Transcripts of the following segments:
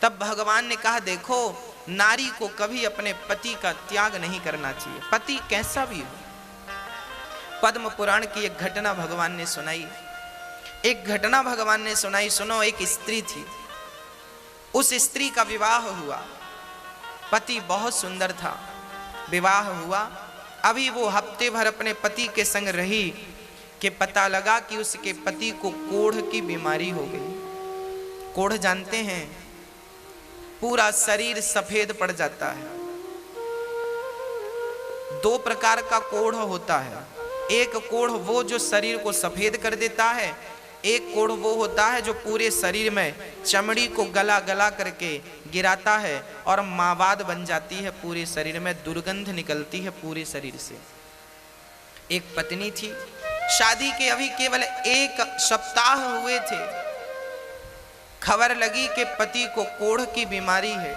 तब भगवान ने कहा, देखो नारी को कभी अपने पति का त्याग नहीं करना चाहिए, पति कैसा भी हो। पद्म पुराण की एक घटना भगवान ने सुनाई, सुनो। एक स्त्री थी, उस स्त्री का विवाह हुआ, पति बहुत सुंदर था, विवाह हुआ। अभी वो हफ्ते भर अपने पति के संग रही कि पता लगा कि उसके पति को कोढ़ की बीमारी हो गई। कोढ़ जानते हैं, पूरा शरीर सफेद पड़ जाता है। दो प्रकार का कोढ़ होता है, एक कोढ़ वो जो शरीर को सफेद कर देता है, एक कोढ़ वो होता है जो पूरे शरीर में चमड़ी को गला गला करके गिराता है और मावाद बन जाती है, पूरे शरीर में दुर्गंध निकलती है पूरे शरीर से। एक पत्नी थी, शादी के अभी केवल 1 सप्ताह हुए थे, खबर लगी कि पति को कोढ़ की बीमारी है,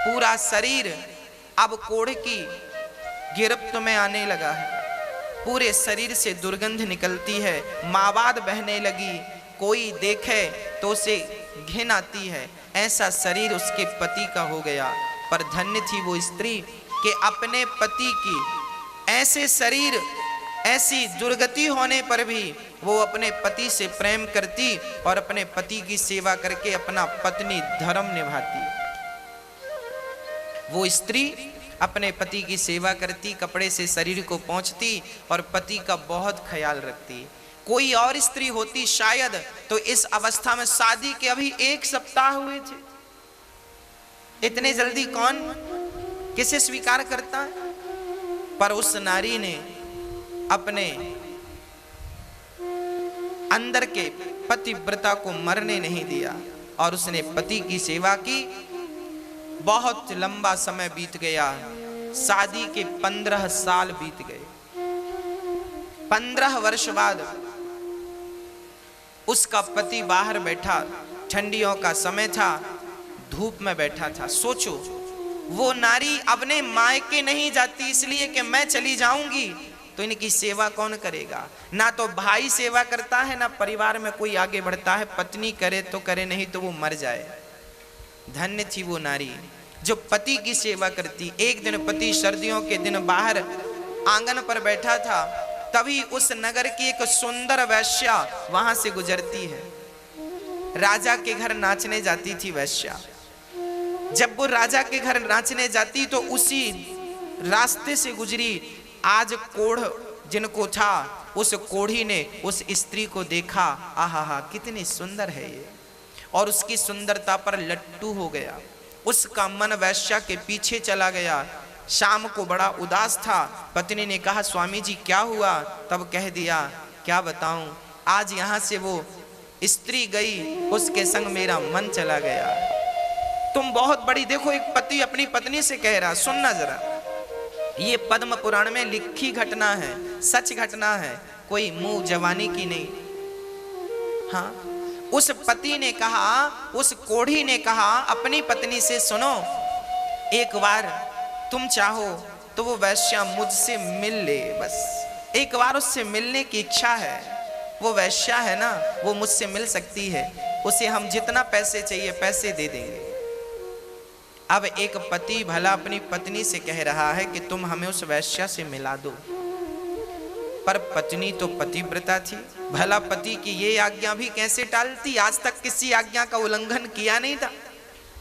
पूरा शरीर अब कोढ़ की गिरफ्त में आने लगा है, पूरे शरीर से दुर्गंध निकलती है, मावाद बहने लगी, कोई देखे तो उसे घिन आती है। ऐसा शरीर उसके पति का हो गया। पर धन्य थी वो स्त्री कि अपने पति की ऐसे शरीर, ऐसी दुर्गति होने पर भी वो अपने पति से प्रेम करती और अपने पति की सेवा करके अपना पत्नी धर्म निभाती। वो स्त्री अपने पति की सेवा करती, कपड़े से शरीर को पोंछती और पति का बहुत ख्याल रखती। कोई और स्त्री होती शायद तो इस अवस्था में, शादी के अभी 1 सप्ताह हुए थे, इतने जल्दी कौन किसे स्वीकार करता है। पर उस नारी ने अपने अंदर के पतिव्रता को मरने नहीं दिया और उसने पति की सेवा की। बहुत लंबा समय बीत गया, शादी के 15 साल बीत गए। 15 वर्ष बाद उसका पति बाहर बैठा, ठंडियों का समय था, धूप में बैठा था। सोचो, वो नारी अपने मायके नहीं जाती इसलिए कि मैं चली जाऊंगी तो इनकी सेवा कौन करेगा। ना तो भाई सेवा करता है, ना परिवार में कोई आगे बढ़ता है। पत्नी करे तो करे, नहीं तो वो मर जाए। धन्य थी वो नारी जो पति की सेवा करती। एक दिन पति सर्दियों के दिन बाहर आंगन पर बैठा था, तभी उस नगर की एक सुंदर वैश्या वहां से गुजरती है। राजा के घर नाचने जाती थी वैश्या। जब वो राजा के घर नाचने जाती तो उसी रास्ते से गुजरी। आज कोढ़ जिनको था, उस कोढ़ी ने उस स्त्री को देखा, आहा कितनी सुंदर है ये, और उसकी सुंदरता पर लट्टू हो गया। उसका मन वैश्या के पीछे चला गया। शाम को बड़ा उदास था। पत्नी ने कहा, स्वामी जी क्या हुआ? तब कह दिया, क्या बताऊं, आज यहाँ से वो स्त्री गई, उसके संग मेरा मन चला गया। तुम बहुत बड़ी, देखो एक पति अपनी पत्नी से कह रहा, सुनना जरा, ये पद्म पुराण में लिखी घटना है, सच घटना है, कोई मुंह जवानी की नहीं। हाँ, उस पति ने कहा, उस कोढ़ी ने कहा अपनी पत्नी से, सुनो, एक बार तुम चाहो तो वो वैश्या मुझसे मिल ले, बस एक बार उससे मिलने की इच्छा है। वो वैश्या है ना, वो मुझसे मिल सकती है, उसे हम जितना पैसे चाहिए पैसे दे देंगे। अब एक पति भला अपनी पत्नी से कह रहा है कि तुम हमें उस वैश्या से मिला दो, पर पत्नी तो पतिव्रता थी, भला पति की ये आज्ञा भी कैसे टालती। आज तक किसी आज्ञा का उल्लंघन किया नहीं था,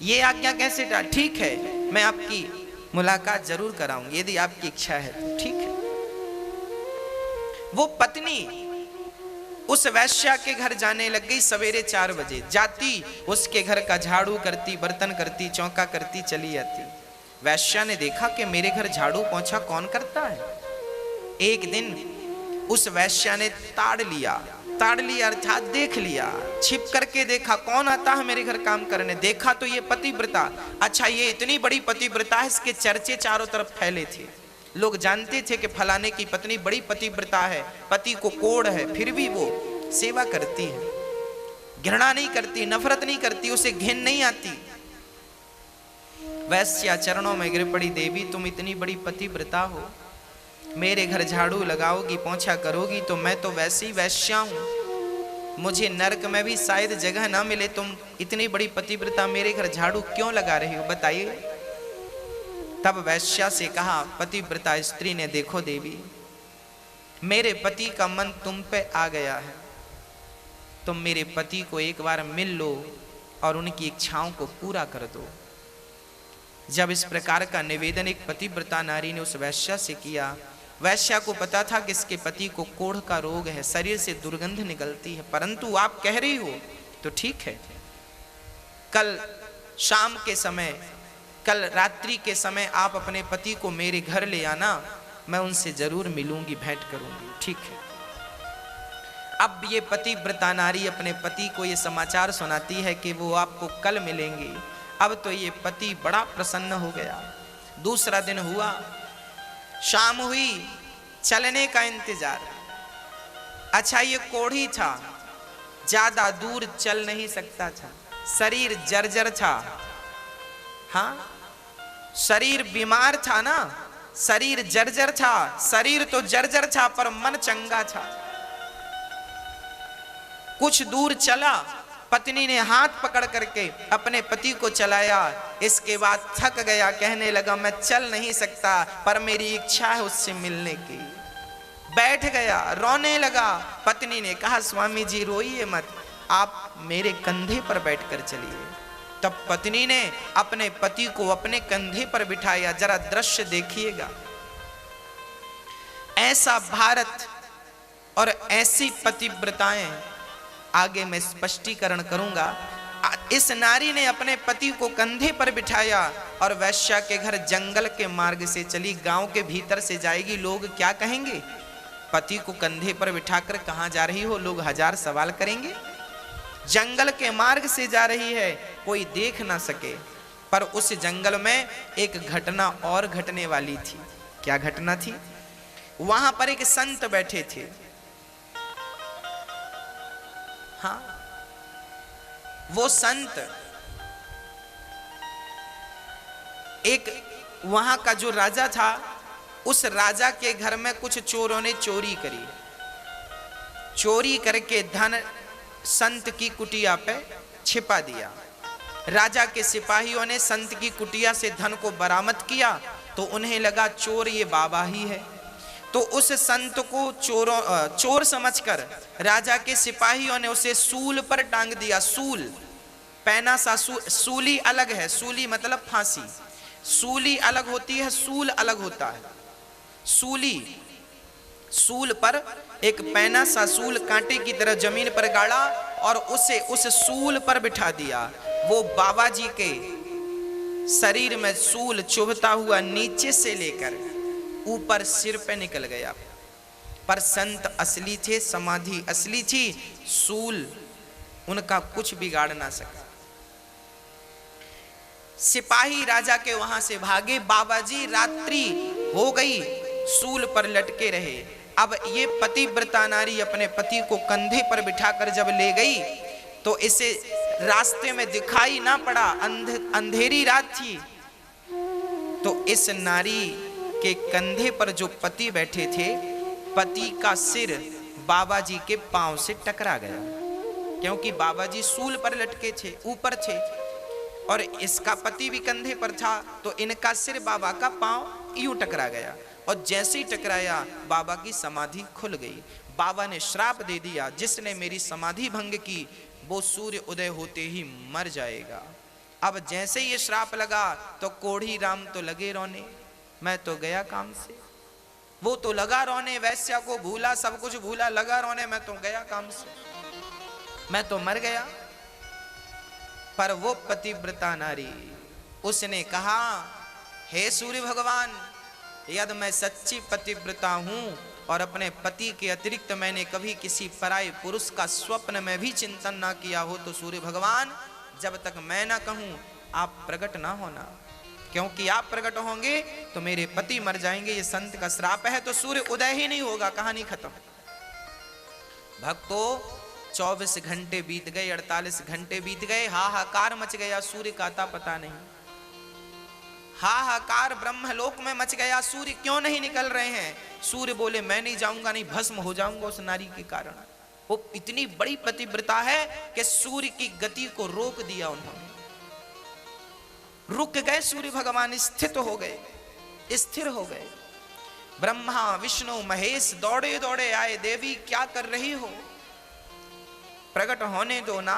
ये आज्ञा कैसे टाल। ठीक है, मैं आपकी मुलाकात जरूर कराऊंगी, यदि आपकी इच्छा है तो ठीक है। वो पत्नी उस वैश्या के घर जाने लग गई। सवेरे 4 बजे जाती, उसके घर का झाड़ू करती, बर्तन करती, चौका करती, चली जाती। वैश्या ने देखा कि मेरे घर झाड़ू पोंछा कौन करता है। एक दिन उस वैश्या ने ताड़ लिया अर्थात देख लिया, छिप करके देखा कौन आता है मेरे घर काम करने। देखा तो ये पतिव्रता। अच्छा, ये इतनी बड़ी पतिव्रता है, इसके चर्चे चारों तरफ फैले थे। लोग जानते थे कि फलाने की पत्नी बड़ी पतिव्रता है, पति को कोढ़ है, फिर भी वो सेवा करती है, घृणा नहीं करती, नफरत नहीं करती, उसे घिन नहीं आती। वैश्या चरणों में गिर पड़ी, देवी तुम इतनी बड़ी पतिव्रता हो, मेरे घर झाड़ू लगाओगी, पोंछा करोगी, तो मैं तो वैसी वैश्या हूं, मुझे नरक में भी शायद जगह ना मिले, तुम इतनी बड़ी पतिव्रता मेरे घर झाड़ू क्यों लगा रही हो, बताइए। तब वैश्या से कहा पतिव्रता स्त्री ने, देखो देवी, मेरे पति का मन तुम पे आ गया है, तुम मेरे पति को एक बार मिल लो और उनकी इच्छाओं को पूरा कर दो। जब इस प्रकार का निवेदन एक पतिव्रता नारी ने उस वैश्या से किया, वैश्या को पता था कि इसके पति को कोढ़ का रोग है, शरीर से दुर्गंध निकलती है, परंतु आप कह रही हो तो ठीक है, कल शाम के समय, कल रात्रि के समय आप अपने पति को मेरे घर ले आना, मैं उनसे जरूर मिलूंगी, भेंट करूंगी, ठीक है। अब ये पतिव्रता नारी अपने पति को ये समाचार सुनाती है कि वो आपको कल मिलेंगे। अब तो ये पति बड़ा प्रसन्न हो गया। दूसरा दिन हुआ, शाम हुई, चलने का इंतजार। अच्छा, ये कोढ़ी था, ज्यादा दूर चल नहीं सकता था, शरीर जर्जर था। हाँ, शरीर बीमार था ना, शरीर जर्जर था, शरीर तो जर्जर था पर मन चंगा था। कुछ दूर चला, पत्नी ने हाथ पकड़ करके अपने पति को चलाया, इसके बाद थक गया, कहने लगा मैं चल नहीं सकता पर मेरी इच्छा है उससे मिलने की। बैठ गया, रोने लगा। पत्नी ने कहा स्वामी जी रोइए मत, आप मेरे कंधे पर बैठकर चलिए। तब पत्नी ने अपने पति को अपने कंधे पर बिठाया। जरा दृश्य देखिएगा, ऐसा भारत और ऐसी पतिव्रताएं आगे मैं स्पष्टीकरण करूंगा। इस नारी ने अपने पति को कंधे पर बिठाया और वैश्या के घर जंगल के मार्ग से चली, गांव के भीतर से जाएगी, लोग क्या कहेंगे, पति को कंधे पर बिठाकर कहां जा रही हो, लोग हजार सवाल करेंगे। जंगल के मार्ग से जा रही है, कोई देख ना सके। पर उस जंगल में एक घटना और घटने वाली थी। क्या घटना थी? वहां पर एक संत बैठे थे। हाँ, वो संत, एक वहां का जो राजा था, उस राजा के घर में कुछ चोरों ने चोरी करी। चोरी करके धन संत की कुटिया पे छिपा दिया। राजा के सिपाहियों ने संत की कुटिया से धन को बरामद किया तो उन्हें लगा चोर ये बाबा ही है। तो उस संत को चोर समझकर राजा के सिपाहियों ने उसे सूल पर टांग दिया। सूल, पैना सा सूली अलग है, सूली मतलब फांसी, सूली अलग होती है, सूल अलग होता है। सूली, सूल पर एक पैना सा सूल कांटे की तरह जमीन पर गाड़ा और उसे उस सूल पर बिठा दिया। वो बाबा जी के शरीर में सूल चुभता हुआ नीचे से लेकर ऊपर सिर पे निकल गया। पर संत असली थे, समाधि असली थी, सूल उनका कुछ बिगाड़ ना सका। सिपाही राजा के वहां से भागे। बाबा जी रात्रि हो गई, सूल पर लटके रहे। अब ये पतिव्रता नारी अपने पति को कंधे पर बिठाकर जब ले गई तो इसे रास्ते में दिखाई ना पड़ा, अंधेरी रात थी। तो इस नारी के कंधे पर जो पति बैठे थे, पति का सिर बाबा जी के पांव से टकरा गया, क्योंकि बाबा जी सूल पर लटके थे, ऊपर थे, और इसका पति भी कंधे पर था। तो इनका सिर बाबा का पांव यूं टकरा गया, और जैसे ही टकराया बाबा की समाधि खुल गई। बाबा ने श्राप दे दिया, जिसने मेरी समाधि भंग की वो सूर्य उदय होते ही मर जाएगा। अब जैसे ही ये श्राप लगा तो कोढ़ी राम तो लगे रोने, मैं तो गया काम से। वो तो लगा रोने, वैश्या को भूला, सब कुछ भूला, लगा रोने, मैं तो गया काम से, मैं तो मर गया। पर वो पतिव्रता नारी, उसने कहा हे सूर्य भगवान, यदि मैं सच्ची पतिव्रता हूं और अपने पति के अतिरिक्त मैंने कभी किसी पराये पुरुष का स्वप्न में भी चिंतन ना किया हो, तो सूर्य भगवान जब तक मैं ना कहूं आप प्रकट ना होना, क्योंकि आप प्रकट होंगे तो मेरे पति मर जाएंगे। ये संत का श्राप है। तो सूर्य उदय ही नहीं होगा, कहानी खत्म। भक्तों 24 घंटे बीत गए, 48 घंटे बीत गए, हाहाकार मच गया, सूर्य का आता पता नहीं। हाहाकार ब्रह्मलोक में मच गया, सूर्य क्यों नहीं निकल रहे हैं? सूर्य बोले मैं नहीं जाऊंगा, नहीं भस्म हो जाऊंगा उस नारी के कारण। वो इतनी बड़ी पतिव्रता है कि सूर्य की गति को रोक दिया उन्होंने, रुक गए सूर्य भगवान, स्थित हो गए, स्थिर हो गए। ब्रह्मा विष्णु महेश दौड़े दौड़े आए, देवी क्या कर रही हो, प्रकट होने दो ना,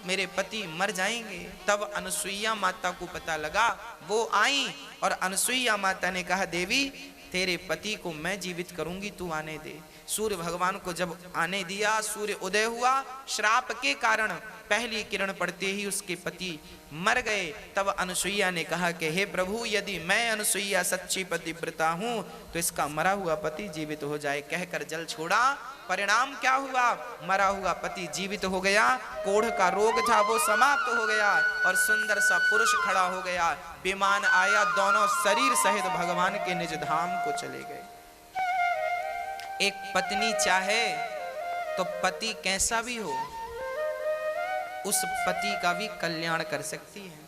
मेरे पति मर जाएंगे। तब अनुसुईया माता को पता लगा, वो आई और अनुसुईया माता ने कहा, देवी तेरे पति को मैं जीवित करूंगी, तू आने दे। सूर्य भगवान को जब आने दिया, सूर्य उदय हुआ, श्राप के कारण पहली किरण पड़ते ही उसके पति मर गए। तब अनुसुईया ने कहा कि हे प्रभु, यदि मैं अनुसुईया सच्ची पतिव्रता हूं तो इसका मरा हुआ पति जीवित हो जाए। कहकर जल छोड़ा, परिणाम क्या हुआ, मरा हुआ पति जीवित हो गया, कोढ़ का रोग था वो समाप्त हो गया और सुंदर सा पुरुष खड़ा हो गया। विमान आया, दोनों शरीर सहित भगवान के निज धाम को चले गए। एक पत्नी चाहे तो पति कैसा भी हो, उस पति का भी कल्याण कर सकती है।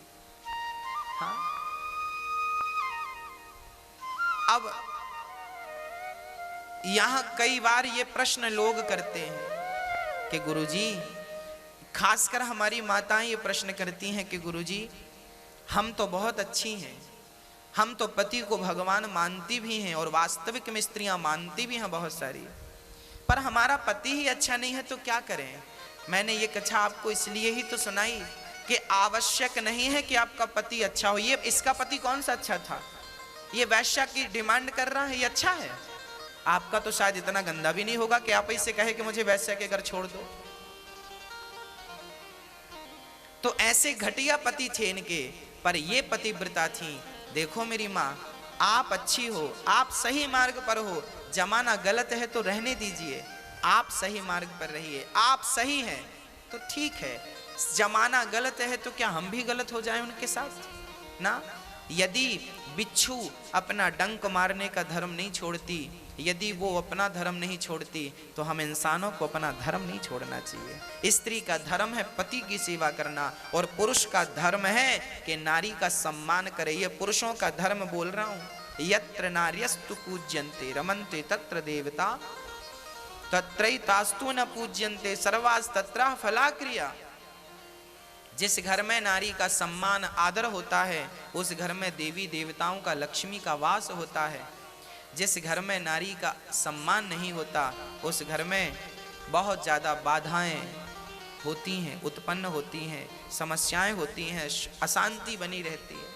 हाँ, अब यहां कई बार ये प्रश्न लोग करते हैं कि गुरुजी, खासकर हमारी माताएं ये प्रश्न करती हैं कि गुरुजी हम तो बहुत अच्छी हैं, हम तो पति को भगवान मानती भी हैं और वास्तविक में स्त्रियां मानती भी हैं बहुत सारी, पर हमारा पति ही अच्छा नहीं है तो क्या करें। मैंने ये कथा आपको इसलिए ही तो सुनाई कि आवश्यक नहीं है कि आपका पति अच्छा हो। ये इसका पति कौन सा अच्छा था, ये वैश्या की डिमांड कर रहा है, ये अच्छा है। आपका तो शायद इतना गंदा भी नहीं होगा कि आप इससे कहे कि मुझे वैश्या के घर छोड़ दो। तो ऐसे घटिया पति थे इनके, पर ये पतिव्रता थी। देखो मेरी माँ, आप अच्छी हो, आप सही मार्ग पर हो, जमाना गलत है तो रहने दीजिए, आप सही मार्ग पर रहिए, आप सही हैं तो ठीक है, जमाना गलत है तो क्या हम भी गलत हो जाएं उनके साथ ना। यदि बिच्छू अपना डंक मारने का धर्म नहीं छोड़ती, यदि वो अपना धर्म नहीं छोड़ती, तो हम इंसानों को अपना धर्म नहीं छोड़ना चाहिए। स्त्री का धर्म है पति की सेवा करना और पुरुष का धर्म है कि नारी का सम्मान करे। ये पुरुषों का धर्म बोल रहा हूं। यत्र नार्यस्तु पूज्यन्ते रमन्ते तत्र देवता तत्रैतास्तु न पूज्यन्ते सर्वास्तत्र फलाक्रिया। जिस घर में नारी का सम्मान आदर होता है, उस घर में देवी देवताओं का, लक्ष्मी का वास होता है। जिस घर में नारी का सम्मान नहीं होता, उस घर में बहुत ज़्यादा बाधाएं होती हैं, उत्पन्न होती हैं, समस्याएं होती हैं, अशांति बनी रहती है।